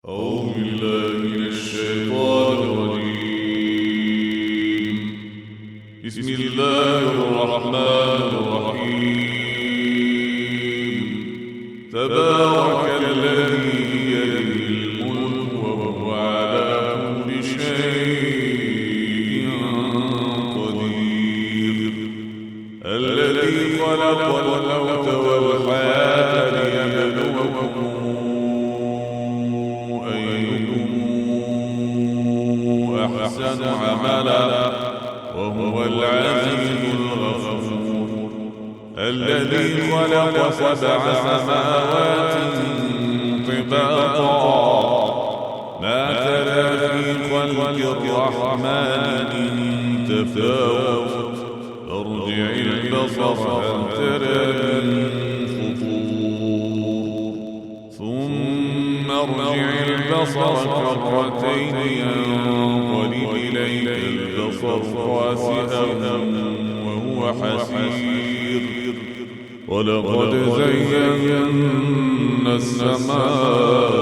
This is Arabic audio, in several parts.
أعوذ بالله من الشيطان الرجيم. بسم الله الرحمن الرحيم. تبارك الذي بيده الملك وهو على كل شيء قدير. الذي خلق الموت والحياة ليبلوكم أحسن عملا وهو العزيز الغفور. الذي خلق 7 سماوات طباقا ما ترى في خلق الرحمن من تفاوت. ارجع البصر هل ترى من فطور ثم ارجع البصر كرتين ينقلب إليك البصر خاسئا وهو حسير. ولقد زينا السماء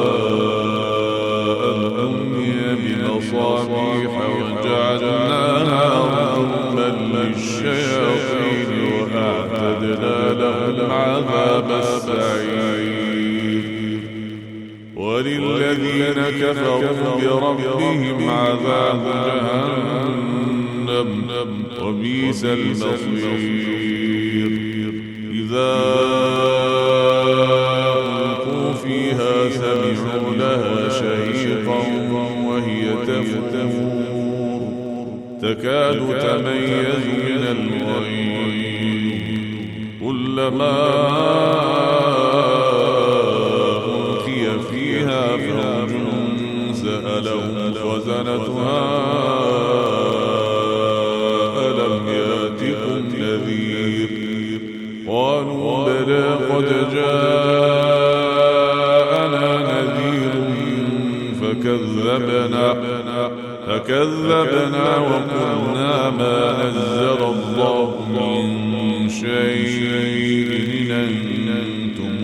الدنيا بمصابيح وجعلناها رجوما للشياطين وأعتدنا لهم عذاب السعير. وللذين كفروا بربهم عذاب جهنم وبئس المصير. إذا ألقوا فيها سمعوا لها شهيقا وهي تفور تكاد تميز من الغيظ. كلما ألقي فيها فوج سألهم خزنتها ألم يأتكم نذير. قالوا بلى قد جاءنا نذير فكذبنا وقلنا ما نزل الله من شيء إن أنتم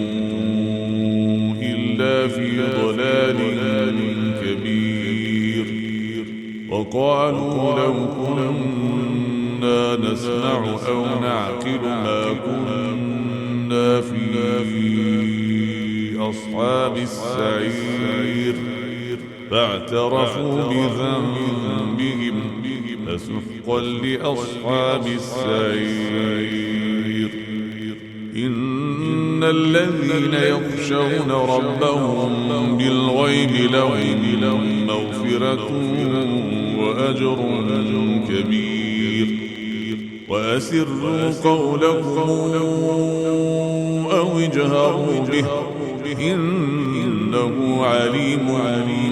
إلا في ضلال كبير. وقالوا لو كنا نسمع أو نعقل ما كنا في أصحاب السعير. فاعترفوا بذنبهم فسحقا لأصحاب السعير. إن الذين يخشون ربهم بالغيب لهم مغفرة وأجر كبير. وأسروا قولكم أو اجهروا به إنه عليم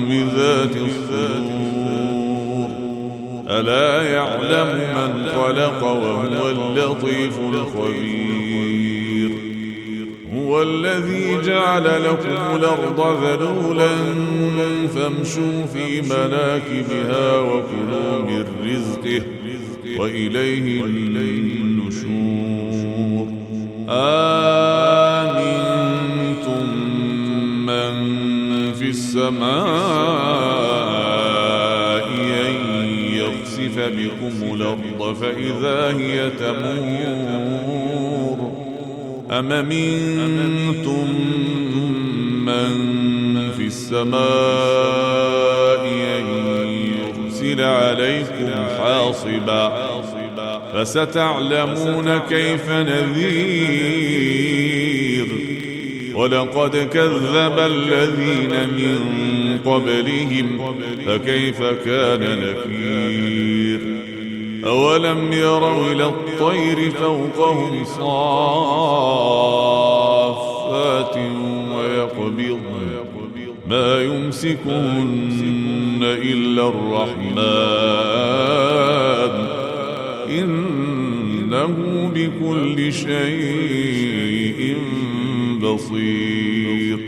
بذات الصدور. ألا يعلم من خلق وهو اللطيف الخبير. هو الذي جعل لكم الأرض ذلولا فامشوا في مناكبها وكلوا من رزقه وإليه النشور. آمنتم من في السماء أن يخسف بكم الأرض فإذا هي تمور. أم منتم من في السماء أن يرسل عليكم حاصبا فستعلمون كيف نذير. ولقد كذب الذين من قبلهم فكيف كان نكير. أولم يروا إلى الطير فوقهم صافات ويقبضن ما يمسكهن إلا الرحمن إنه بكل شيء بصير.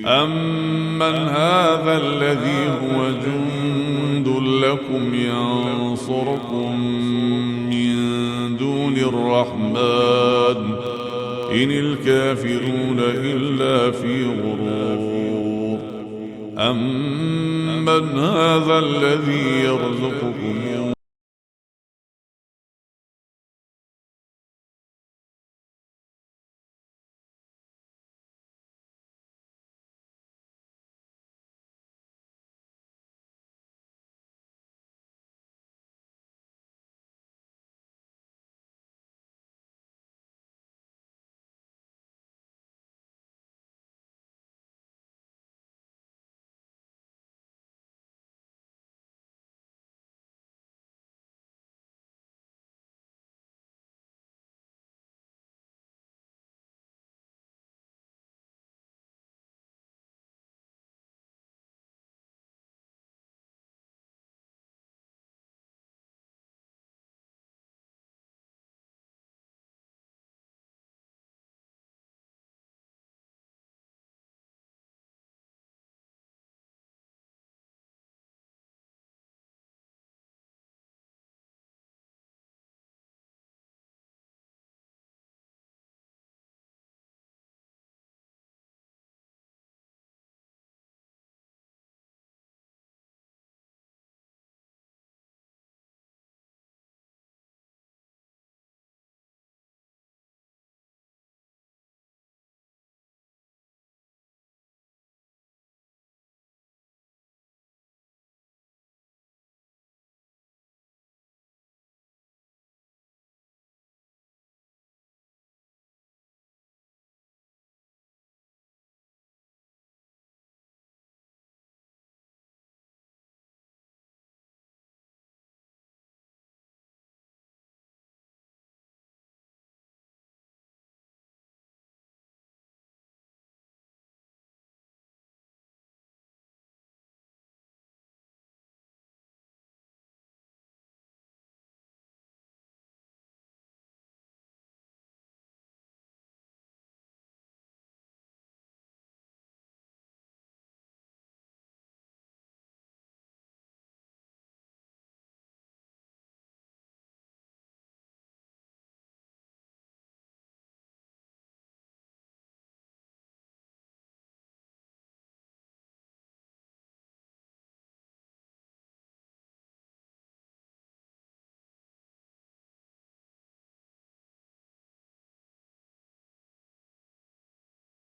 أمن هذا الذي هو جند لكم ينصركم من دون الرحمن إن الكافرون إلا في غرور. أمن هذا الذي يرزقكم